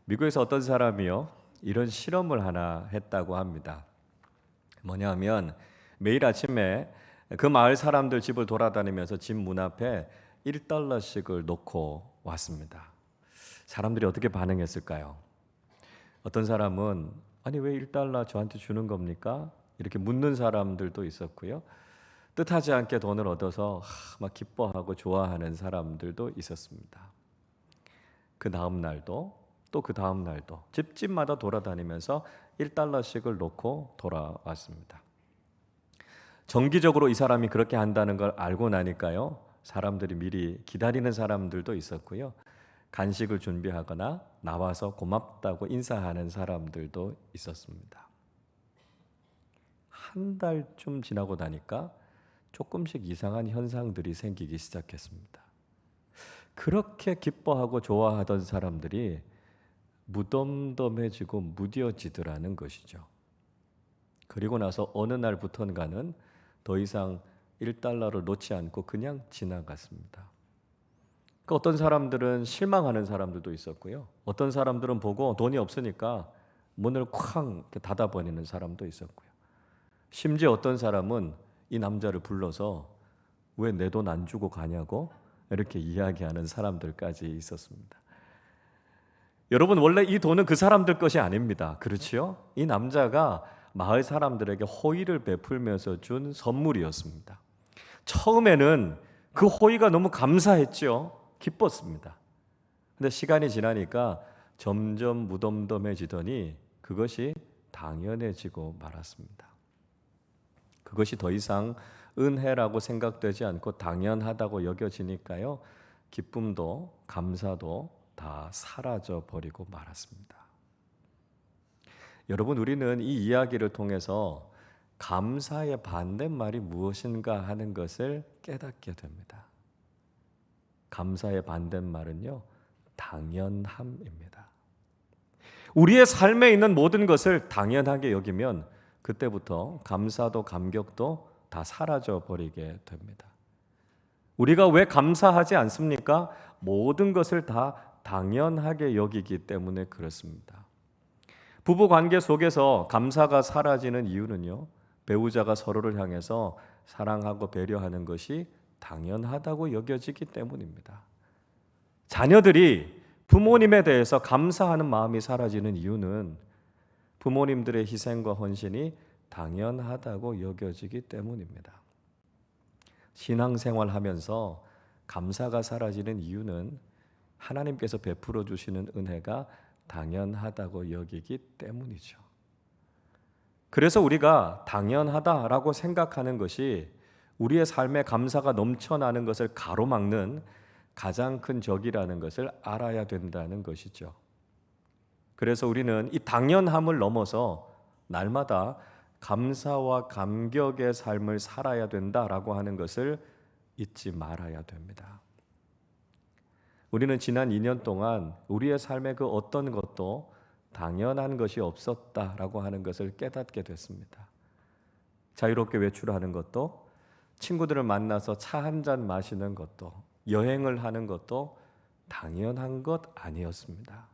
미국에서 어떤 사람이요, 이런 실험을 하나 했다고 합니다. 뭐냐면 매일 아침에 그 마을 사람들 집을 돌아다니면서 집 문 앞에 1달러씩을 놓고 왔습니다. 사람들이 어떻게 반응했을까요? 어떤 사람은 아니 왜 1달러 저한테 주는 겁니까? 이렇게 묻는 사람들도 있었고요. 뜻하지 않게 돈을 얻어서 막 기뻐하고 좋아하는 사람들도 있었습니다. 그 다음 날도 또 그 다음 날도 집집마다 돌아다니면서 1달러씩을 놓고 돌아왔습니다. 정기적으로 이 사람이 그렇게 한다는 걸 알고 나니까요, 사람들이 미리 기다리는 사람들도 있었고요. 간식을 준비하거나 나와서 고맙다고 인사하는 사람들도 있었습니다. 한 달쯤 지나고 나니까 조금씩 이상한 현상들이 생기기 시작했습니다. 그렇게 기뻐하고 좋아하던 사람들이 무덤덤해지고 무뎌지더라는 것이죠. 그리고 나서 어느 날부턴가는 더 이상 1달러를 놓지 않고 그냥 지나갔습니다. 그 어떤 사람들은 실망하는 사람들도 있었고요. 어떤 사람들은 보고 돈이 없으니까 문을 쾅 닫아버리는 사람도 있었고요. 심지어 어떤 사람은 이 남자를 불러서 왜 내 돈 안 주고 가냐고 이렇게 이야기하는 사람들까지 있었습니다. 여러분, 원래 이 돈은 그 사람들 것이 아닙니다. 그렇지요? 이 남자가 마을 사람들에게 호의를 베풀면서 준 선물이었습니다. 처음에는 그 호의가 너무 감사했죠. 기뻤습니다. 근데 시간이 지나니까 점점 무덤덤해지더니 그것이 당연해지고 말았습니다. 그것이 더 이상 은혜라고 생각되지 않고 당연하다고 여겨지니까요, 기쁨도 감사도 다 사라져 버리고 말았습니다. 여러분, 우리는 이 이야기를 통해서 감사의 반대말이 무엇인가 하는 것을 깨닫게 됩니다. 감사의 반대말은요, 당연함입니다. 우리의 삶에 있는 모든 것을 당연하게 여기면 그때부터 감사도 감격도 다 사라져 버리게 됩니다. 우리가 왜 감사하지 않습니까? 모든 것을 다 당연하게 여기기 때문에 그렇습니다. 부부 관계 속에서 감사가 사라지는 이유는요, 배우자가 서로를 향해서 사랑하고 배려하는 것이 당연하다고 여겨지기 때문입니다. 자녀들이 부모님에 대해서 감사하는 마음이 사라지는 이유는 부모님들의 희생과 헌신이 당연하다고 여겨지기 때문입니다. 신앙생활 하면서 감사가 사라지는 이유는 하나님께서 베풀어 주시는 은혜가 당연하다고 여기기 때문이죠. 그래서 우리가 당연하다라고 생각하는 것이 우리의 삶에 감사가 넘쳐나는 것을 가로막는 가장 큰 적이라는 것을 알아야 된다는 것이죠. 그래서 우리는 이 당연함을 넘어서 날마다 감사와 감격의 삶을 살아야 된다라고 하는 것을 잊지 말아야 됩니다. 우리는 지난 2년 동안 우리의 삶의 그 어떤 것도 당연한 것이 없었다라고 하는 것을 깨닫게 됐습니다. 자유롭게 외출하는 것도, 친구들을 만나서 차 한 잔 마시는 것도, 여행을 하는 것도 당연한 것 아니었습니다.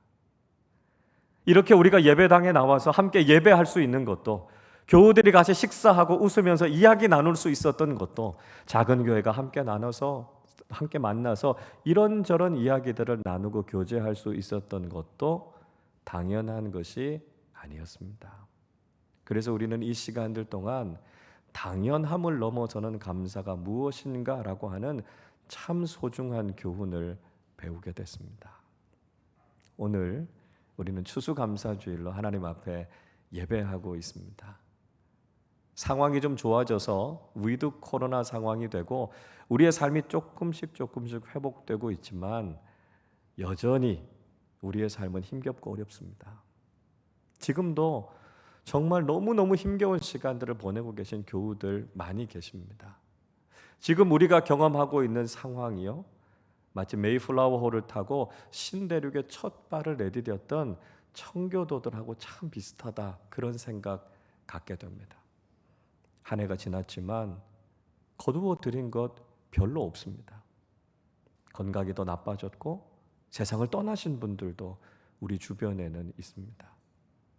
이렇게 우리가 예배당에 나와서 함께 예배할 수 있는 것도, 교우들이 같이 식사하고 웃으면서 이야기 나눌 수 있었던 것도, 작은 교회가 함께 만나서 이런저런 이야기들을 나누고 교제할 수 있었던 것도 당연한 것이 아니었습니다. 그래서 우리는 이 시간들 동안 당연함을 넘어서는 감사가 무엇인가라고 하는 참 소중한 교훈을 배우게 됐습니다. 오늘 우리는 추수감사주일로 하나님 앞에 예배하고 있습니다. 상황이 좀 좋아져서 위드 코로나 상황이 되고 우리의 삶이 조금씩 회복되고 있지만 여전히 우리의 삶은 힘겹고 어렵습니다. 지금도 정말 너무너무 힘겨운 시간들을 보내고 계신 교우들 많이 계십니다. 지금 우리가 경험하고 있는 상황이요, 마치 메이플라워호를 타고 신대륙에 첫 발을 내디뎠던 청교도들하고 참 비슷하다, 그런 생각 갖게 됩니다. 한 해가 지났지만 거두어 들인 것 별로 없습니다. 건강이 더 나빠졌고 세상을 떠나신 분들도 우리 주변에는 있습니다.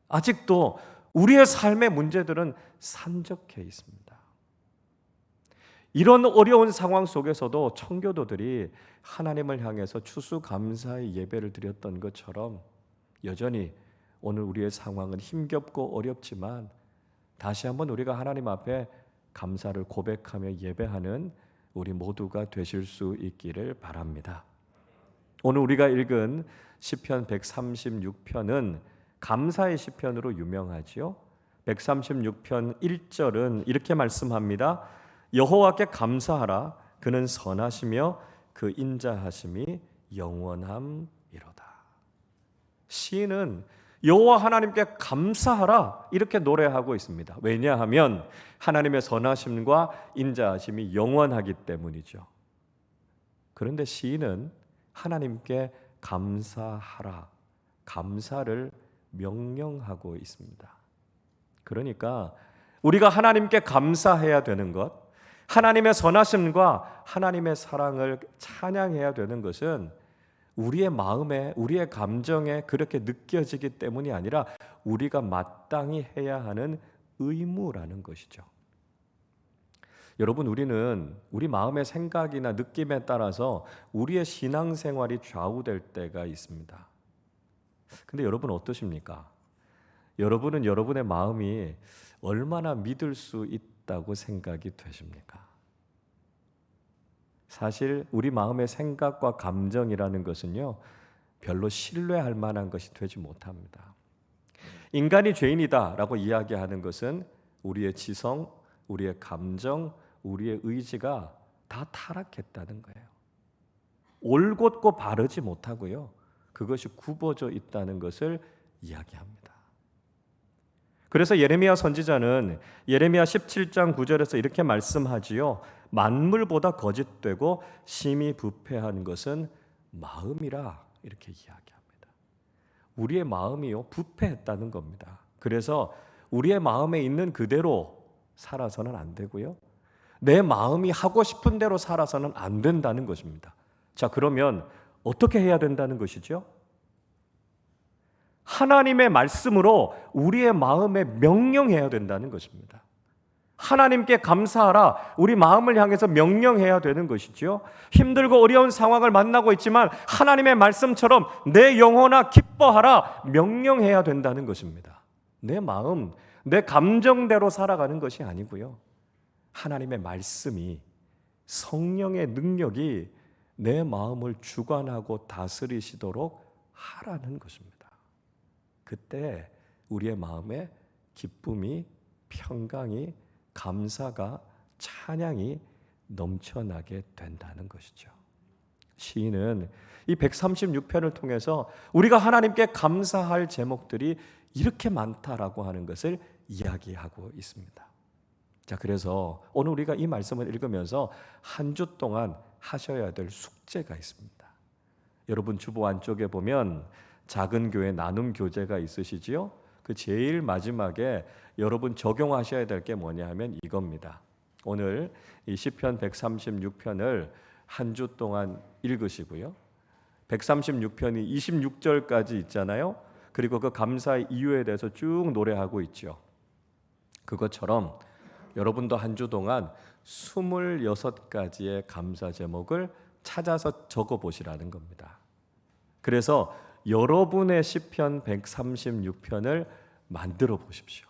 아직도 우리의 삶의 문제들은 산적해 있습니다. 이런 어려운 상황 속에서도 청교도들이 하나님을 향해서 추수감사의 예배를 드렸던 것처럼 여전히 오늘 우리의 상황은 힘겹고 어렵지만 다시 한번 우리가 하나님 앞에 감사를 고백하며 예배하는 우리 모두가 되실 수 있기를 바랍니다. 오늘 우리가 읽은 시편 136편은 감사의 시편으로 유명하지요. 136편 1절은 이렇게 말씀합니다. 여호와께 감사하라. 그는 선하시며 그 인자하심이 영원함이로다. 시인은 여호와 하나님께 감사하라 이렇게 노래하고 있습니다. 왜냐하면 하나님의 선하심과 인자하심이 영원하기 때문이죠. 그런데 시인은 하나님께 감사하라, 감사를 명령하고 있습니다. 그러니까 우리가 하나님께 감사해야 되는 것, 하나님의 선하심과 하나님의 사랑을 찬양해야 되는 것은 우리의 마음에, 우리의 감정에 그렇게 느껴지기 때문이 아니라 우리가 마땅히 해야 하는 의무라는 것이죠. 여러분, 우리는 우리 마음의 생각이나 느낌에 따라서 우리의 신앙생활이 좌우될 때가 있습니다. 근데 여러분 어떠십니까? 여러분은 여러분의 마음이 얼마나 믿을 수 있다고 생각이 되십니까? 사실 우리 마음의 생각과 감정이라는 것은요, 별로 신뢰할 만한 것이 되지 못합니다. 인간이 죄인이다라고 이야기하는 것은 우리의 지성, 우리의 감정, 우리의 의지가 다 타락했다는 거예요. 올곧고 바르지 못하고요, 그것이 굽어져 있다는 것을 이야기합니다. 그래서 예레미야 선지자는 예레미야 17장 9절에서 이렇게 말씀하지요. 만물보다 거짓되고 심히 부패한 것은 마음이라 이렇게 이야기합니다. 우리의 마음이요, 부패했다는 겁니다. 그래서 우리의 마음에 있는 그대로 살아서는 안 되고요, 내 마음이 하고 싶은 대로 살아서는 안 된다는 것입니다. 자, 그러면 어떻게 해야 된다는 것이죠? 하나님의 말씀으로 우리의 마음에 명령해야 된다는 것입니다. 하나님께 감사하라, 우리 마음을 향해서 명령해야 되는 것이죠. 힘들고 어려운 상황을 만나고 있지만 하나님의 말씀처럼 내 영혼아 기뻐하라 명령해야 된다는 것입니다. 내 마음, 내 감정대로 살아가는 것이 아니고요, 하나님의 말씀이, 성령의 능력이 내 마음을 주관하고 다스리시도록 하라는 것입니다. 그때 우리의 마음에 기쁨이, 평강이, 감사가, 찬양이 넘쳐나게 된다는 것이죠. 시인은 이 136편을 통해서 우리가 하나님께 감사할 제목들이 이렇게 많다라고 하는 것을 이야기하고 있습니다. 자, 그래서 오늘 우리가 이 말씀을 읽으면서 한 주 동안 하셔야 될 숙제가 있습니다. 여러분 주보 안쪽에 보면 작은 교회 나눔 교재가 있으시지요? 그 제일 마지막에 여러분 적용하셔야 될 게 뭐냐 하면 이겁니다. 오늘 이 시편 136편을 한 주 동안 읽으시고요, 136편이 26절까지 있잖아요. 그리고 그 감사의 이유에 대해서 쭉 노래하고 있죠. 그것처럼 여러분도 한 주 동안 26가지의 감사 제목을 찾아서 적어보시라는 겁니다. 그래서 여러분의 시편 136편을 만들어 보십시오.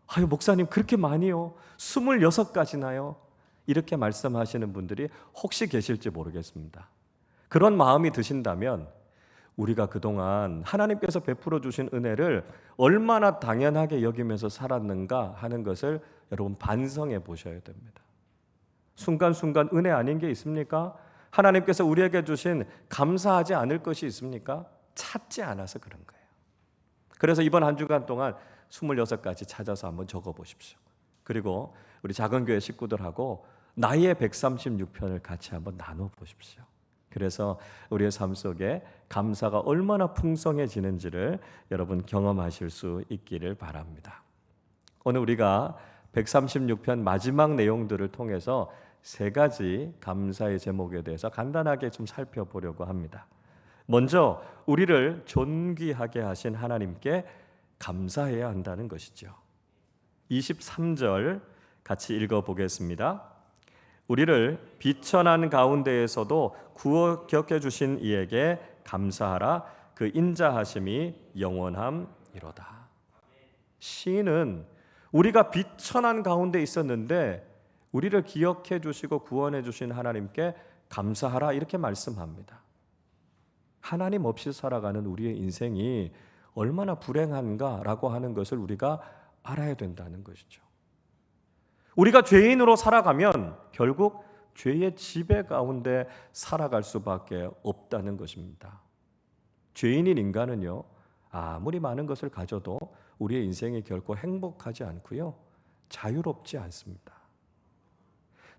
아유, 목사님 그렇게 많이요? 26가지나요? 이렇게 말씀하시는 분들이 혹시 계실지 모르겠습니다. 그런 마음이 드신다면 우리가 그동안 하나님께서 베풀어 주신 은혜를 얼마나 당연하게 여기면서 살았는가 하는 것을 여러분 반성해 보셔야 됩니다. 순간순간 은혜 아닌 게 있습니까? 하나님께서 우리에게 주신 감사하지 않을 것이 있습니까? 찾지 않아서 그런 거예요. 그래서 이번 한 주간 동안 26가지 찾아서 한번 적어보십시오. 그리고 우리 작은 교회 식구들하고 나의 136편을 같이 한번 나눠보십시오. 그래서 우리의 삶 속에 감사가 얼마나 풍성해지는지를 여러분 경험하실 수 있기를 바랍니다. 오늘 우리가 136편 마지막 내용들을 통해서 3가지 감사의 제목에 대해서 간단하게 좀 살펴보려고 합니다. 먼저 우리를 존귀하게 하신 하나님께 감사해야 한다는 것이죠. 23절 같이 읽어보겠습니다. 우리를 비천한 가운데에서도 구워 격해 주신 이에게 감사하라. 그 인자하심이 영원함이로다. 시인은 우리가 비천한 가운데 있었는데 우리를 기억해 주시고 구원해 주신 하나님께 감사하라 이렇게 말씀합니다. 하나님 없이 살아가는 우리의 인생이 얼마나 불행한가라고 하는 것을 우리가 알아야 된다는 것이죠. 우리가 죄인으로 살아가면 결국 죄의 지배 가운데 살아갈 수밖에 없다는 것입니다. 죄인인 인간은요, 아무리 많은 것을 가져도 우리의 인생이 결코 행복하지 않고요, 자유롭지 않습니다.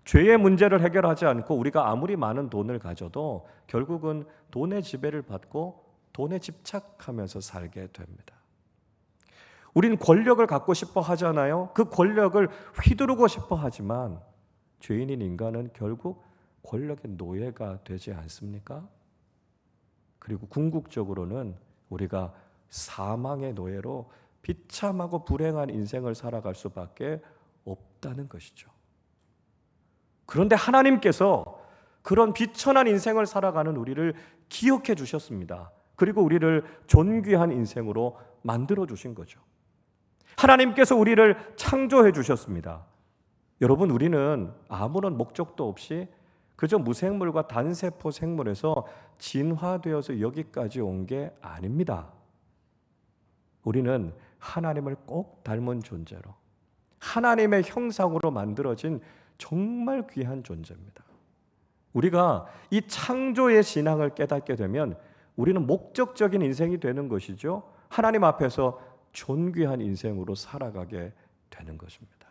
죄의 문제를 해결하지 않고 우리가 아무리 많은 돈을 가져도 결국은 돈의 지배를 받고 돈에 집착하면서 살게 됩니다. 우린 권력을 갖고 싶어 하잖아요. 그 권력을 휘두르고 싶어 하지만 죄인인 인간은 결국 권력의 노예가 되지 않습니까? 그리고 궁극적으로는 우리가 사망의 노예로 비참하고 불행한 인생을 살아갈 수밖에 없다는 것이죠. 그런데 하나님께서 그런 비천한 인생을 살아가는 우리를 기억해 주셨습니다. 그리고 우리를 존귀한 인생으로 만들어 주신 거죠. 하나님께서 우리를 창조해 주셨습니다. 여러분, 우리는 아무런 목적도 없이 그저 무생물과 단세포 생물에서 진화되어서 여기까지 온 게 아닙니다. 우리는 하나님을 꼭 닮은 존재로, 하나님의 형상으로 만들어진 정말 귀한 존재입니다. 우리가 이 창조의 신앙을 깨닫게 되면 우리는 목적적인 인생이 되는 것이죠. 하나님 앞에서 존귀한 인생으로 살아가게 되는 것입니다.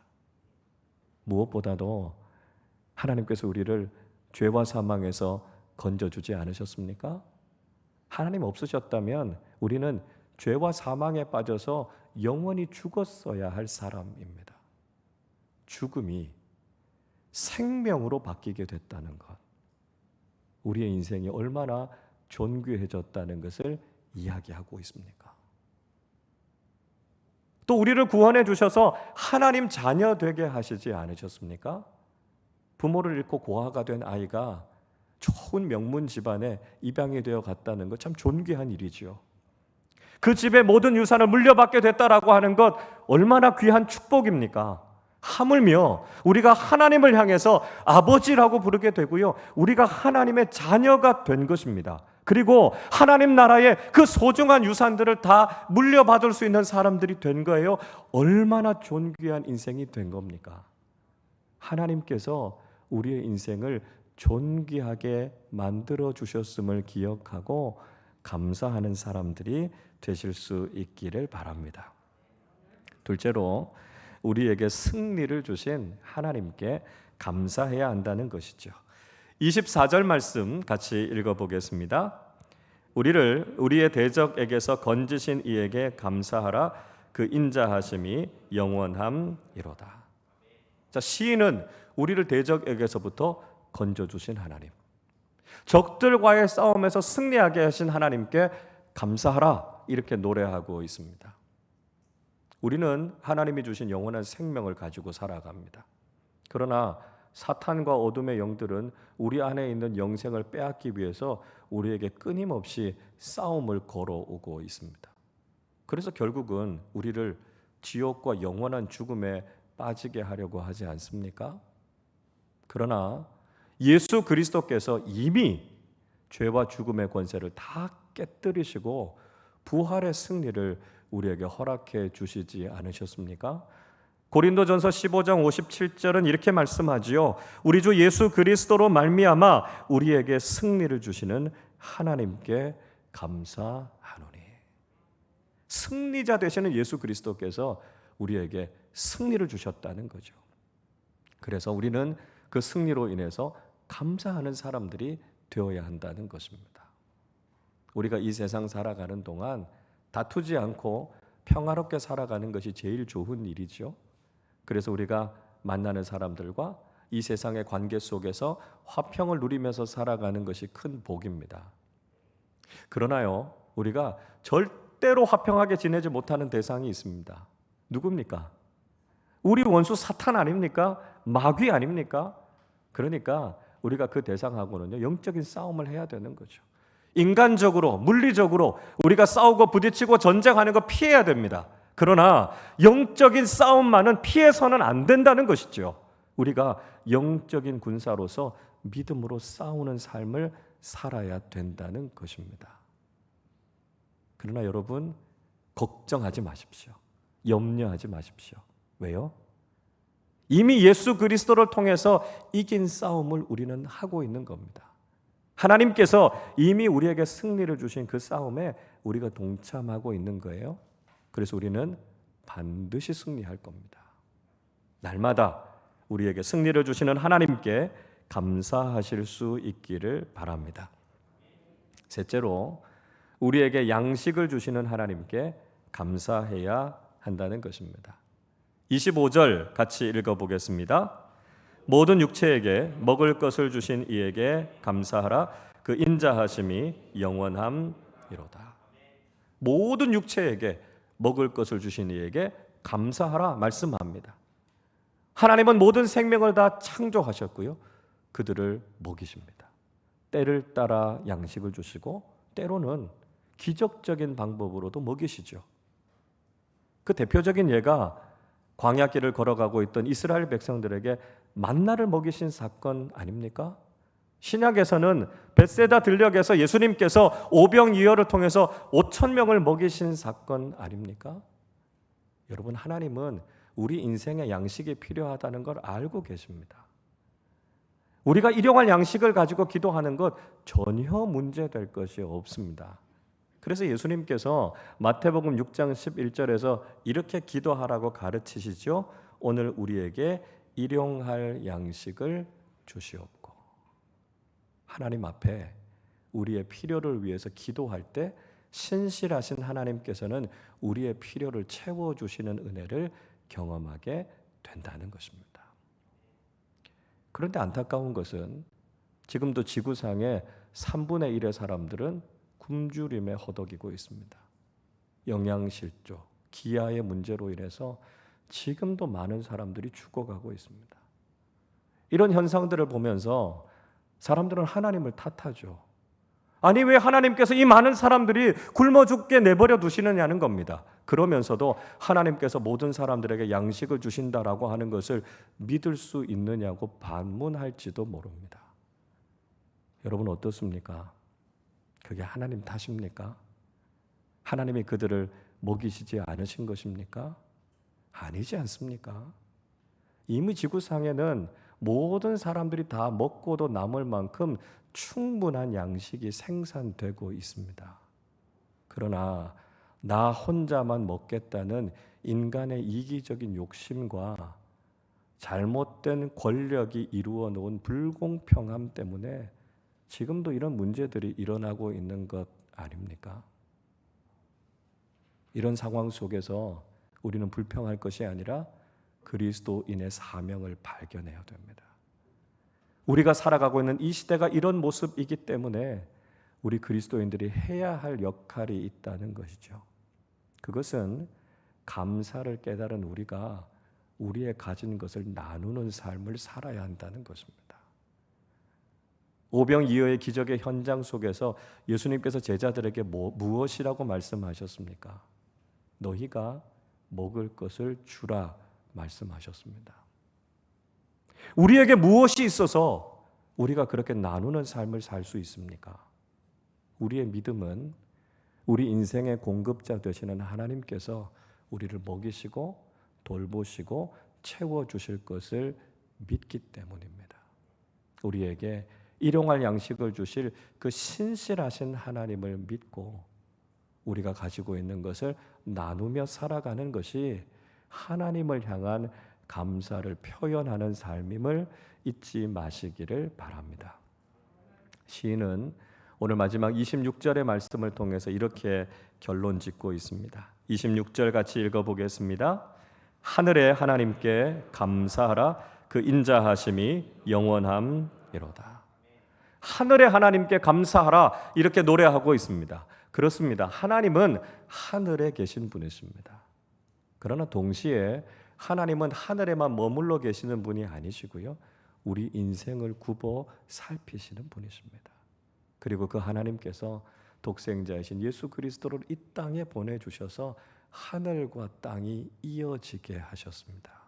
무엇보다도 하나님께서 우리를 죄와 사망에서 건져주지 않으셨습니까? 하나님 없으셨다면 우리는 죄와 사망에 빠져서 영원히 죽었어야 할 사람입니다. 죽음이 생명으로 바뀌게 됐다는 것, 우리의 인생이 얼마나 존귀해졌다는 것을 이야기하고 있습니까? 또 우리를 구원해 주셔서 하나님 자녀 되게 하시지 않으셨습니까? 부모를 잃고 고아가 된 아이가 좋은 명문 집안에 입양이 되어 갔다는 것 참 존귀한 일이지요. 그 집의 모든 유산을 물려받게 됐다라고 하는 것 얼마나 귀한 축복입니까? 하물며 우리가 하나님을 향해서 아버지라고 부르게 되고요, 우리가 하나님의 자녀가 된 것입니다. 그리고 하나님 나라의 그 소중한 유산들을 다 물려받을 수 있는 사람들이 된 거예요. 얼마나 존귀한 인생이 된 겁니까? 하나님께서 우리의 인생을 존귀하게 만들어 주셨음을 기억하고 감사하는 사람들이 되실 수 있기를 바랍니다. 둘째로 우리에게 승리를 주신 하나님께 감사해야 한다는 것이죠. 24절 말씀 같이 읽어보겠습니다. 우리를 우리의 대적에게서 건지신 이에게 감사하라. 그 인자하심이 영원함이로다. 자, 시인은 우리를 대적에게서부터 건져주신 하나님, 적들과의 싸움에서 승리하게 하신 하나님께 감사하라 이렇게 노래하고 있습니다. 우리는 하나님이 주신 영원한 생명을 가지고 살아갑니다. 그러나 사탄과 어둠의 영들은 우리 안에 있는 영생을 빼앗기 위해서 우리에게 끊임없이 싸움을 걸어오고 있습니다. 그래서 결국은 우리를 지옥과 영원한 죽음에 빠지게 하려고 하지 않습니까? 그러나 예수 그리스도께서 이미 죄와 죽음의 권세를 다 깨뜨리시고 부활의 승리를 우리에게 허락해 주시지 않으셨습니까? 고린도전서 15장 57절은 이렇게 말씀하지요. 우리 주 예수 그리스도로 말미암아 우리에게 승리를 주시는 하나님께 감사하노니. 승리자 되시는 예수 그리스도께서 우리에게 승리를 주셨다는 거죠. 그래서 우리는 그 승리로 인해서 감사하는 사람들이 되어야 한다는 것입니다. 우리가 이 세상 살아가는 동안 다투지 않고 평화롭게 살아가는 것이 제일 좋은 일이죠. 그래서 우리가 만나는 사람들과 이 세상의 관계 속에서 화평을 누리면서 살아가는 것이 큰 복입니다. 그러나요, 우리가 절대로 화평하게 지내지 못하는 대상이 있습니다. 누굽니까? 우리 원수 사탄 아닙니까? 마귀 아닙니까? 그러니까 우리가 그 대상하고는요, 영적인 싸움을 해야 되는 거죠. 인간적으로, 물리적으로 우리가 싸우고 부딪히고 전쟁하는 거 피해야 됩니다. 그러나 영적인 싸움만은 피해서는 안 된다는 것이죠. 우리가 영적인 군사로서 믿음으로 싸우는 삶을 살아야 된다는 것입니다. 그러나 여러분, 걱정하지 마십시오. 염려하지 마십시오. 왜요? 이미 예수 그리스도를 통해서 이긴 싸움을 우리는 하고 있는 겁니다. 하나님께서 이미 우리에게 승리를 주신 그 싸움에 우리가 동참하고 있는 거예요. 그래서 우리는 반드시 승리할 겁니다. 날마다 우리에게 승리를 주시는 하나님께 감사하실 수 있기를 바랍니다. 셋째로, 우리에게 양식을 주시는 하나님께 감사해야 한다는 것입니다. 25절 같이 읽어보겠습니다. 모든 육체에게 먹을 것을 주신 이에게 감사하라. 그 인자하심이 영원함이로다. 모든 육체에게 먹을 것을 주신 이에게 감사하라 말씀합니다. 하나님은 모든 생명을 다 창조하셨고요, 그들을 먹이십니다. 때를 따라 양식을 주시고 때로는 기적적인 방법으로도 먹이시죠. 그 대표적인 예가 광야길을 걸어가고 있던 이스라엘 백성들에게 만나를 먹이신 사건 아닙니까? 신약에서는 벳세다 들녘에서 예수님께서 오병이어를 통해서 5천 명을 먹이신 사건 아닙니까? 여러분, 하나님은 우리 인생에 양식이 필요하다는 걸 알고 계십니다. 우리가 일용할 양식을 가지고 기도하는 것 전혀 문제될 것이 없습니다. 그래서 예수님께서 마태복음 6장 11절에서 이렇게 기도하라고 가르치시죠. 오늘 우리에게 일용할 양식을 주시옵고. 하나님 앞에 우리의 필요를 위해서 기도할 때 신실하신 하나님께서는 우리의 필요를 채워주시는 은혜를 경험하게 된다는 것입니다. 그런데 안타까운 것은 지금도 지구상의 3분의 1의 사람들은 굶주림에 허덕이고 있습니다. 영양실조, 기아의 문제로 인해서 지금도 많은 사람들이 죽어가고 있습니다. 이런 현상들을 보면서 사람들은 하나님을 탓하죠. 아니, 왜 하나님께서 이 많은 사람들이 굶어 죽게 내버려 두시느냐는 겁니다. 그러면서도 하나님께서 모든 사람들에게 양식을 주신다라고 하는 것을 믿을 수 있느냐고 반문할지도 모릅니다. 여러분 어떻습니까? 그게 하나님 탓입니까? 하나님이 그들을 먹이시지 않으신 것입니까? 아니지 않습니까? 이미 지구상에는 모든 사람들이 다 먹고도 남을 만큼 충분한 양식이 생산되고 있습니다. 그러나 나 혼자만 먹겠다는 인간의 이기적인 욕심과 잘못된 권력이 이루어 놓은 불공평함 때문에 지금도 이런 문제들이 일어나고 있는 것 아닙니까? 이런 상황 속에서 우리는 불평할 것이 아니라 그리스도인의 사명을 발견해야 됩니다. 우리가 살아가고 있는 이 시대가 이런 모습이기 때문에 우리 그리스도인들이 해야 할 역할이 있다는 것이죠. 그것은 감사를 깨달은 우리가 우리의 가진 것을 나누는 삶을 살아야 한다는 것입니다. 오병이어의 기적의 현장 속에서 예수님께서 제자들에게 무엇이라고 말씀하셨습니까? 너희가 먹을 것을 주라 말씀하셨습니다. 우리에게 무엇이 있어서 우리가 그렇게 나누는 삶을 살 수 있습니까? 우리의 믿음은 우리 인생의 공급자 되시는 하나님께서 우리를 먹이시고 돌보시고 채워주실 것을 믿기 때문입니다. 우리에게 일용할 양식을 주실 그 신실하신 하나님을 믿고 우리가 가지고 있는 것을 나누며 살아가는 것이 하나님을 향한 감사를 표현하는 삶임을 잊지 마시기를 바랍니다. 시인은 오늘 마지막 26절의 말씀을 통해서 이렇게 결론 짓고 있습니다. 26절 같이 읽어보겠습니다. 하늘의 하나님께 감사하라. 그 인자하심이 영원함이로다. 하늘의 하나님께 감사하라 이렇게 노래하고 있습니다. 그렇습니다. 하나님은 하늘에 계신 분이십니다. 그러나 동시에 하나님은 하늘에만 머물러 계시는 분이 아니시고요. 우리 인생을 굽어 살피시는 분이십니다. 그리고 그 하나님께서 독생자이신 예수 그리스도를 이 땅에 보내주셔서 하늘과 땅이 이어지게 하셨습니다.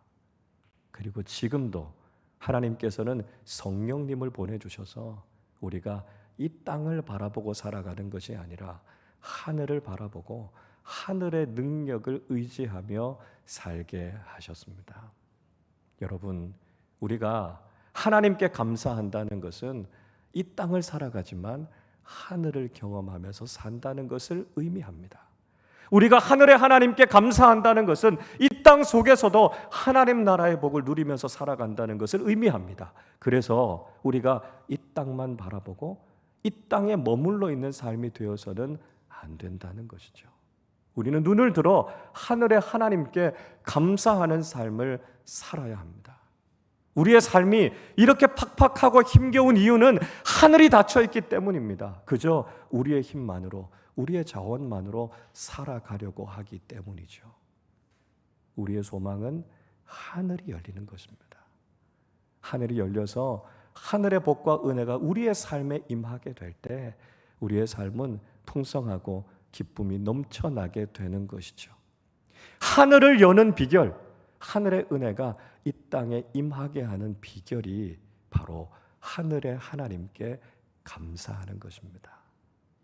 그리고 지금도 하나님께서는 성령님을 보내주셔서 우리가 이 땅을 바라보고 살아가는 것이 아니라 하늘을 바라보고 하늘의 능력을 의지하며 살게 하셨습니다. 여러분, 우리가 하나님께 감사한다는 것은 이 땅을 살아가지만 하늘을 경험하면서 산다는 것을 의미합니다. 우리가 하늘의 하나님께 감사한다는 것은 이 땅 속에서도 하나님 나라의 복을 누리면서 살아간다는 것을 의미합니다. 그래서 우리가 이 땅만 바라보고 이 땅에 머물러 있는 삶이 되어서는 안 된다는 것이죠. 우리는 눈을 들어 하늘의 하나님께 감사하는 삶을 살아야 합니다. 우리의 삶이 이렇게 팍팍하고 힘겨운 이유는 하늘이 닫혀 있기 때문입니다. 그저 우리의 힘만으로, 우리의 자원만으로 살아가려고 하기 때문이죠. 우리의 소망은 하늘이 열리는 것입니다. 하늘이 열려서 하늘의 복과 은혜가 우리의 삶에 임하게 될 때 우리의 삶은 풍성하고 기쁨이 넘쳐나게 되는 것이죠. 하늘을 여는 비결, 하늘의 은혜가 이 땅에 임하게 하는 비결이 바로 하늘의 하나님께 감사하는 것입니다.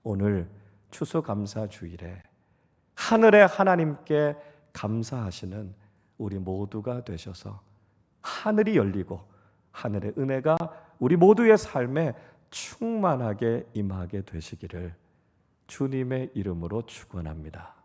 오늘 추수감사주일에 하늘의 하나님께 감사하시는 우리 모두가 되셔서 하늘이 열리고 하늘의 은혜가 우리 모두의 삶에 충만하게 임하게 되시기를 주님의 이름으로 축원합니다.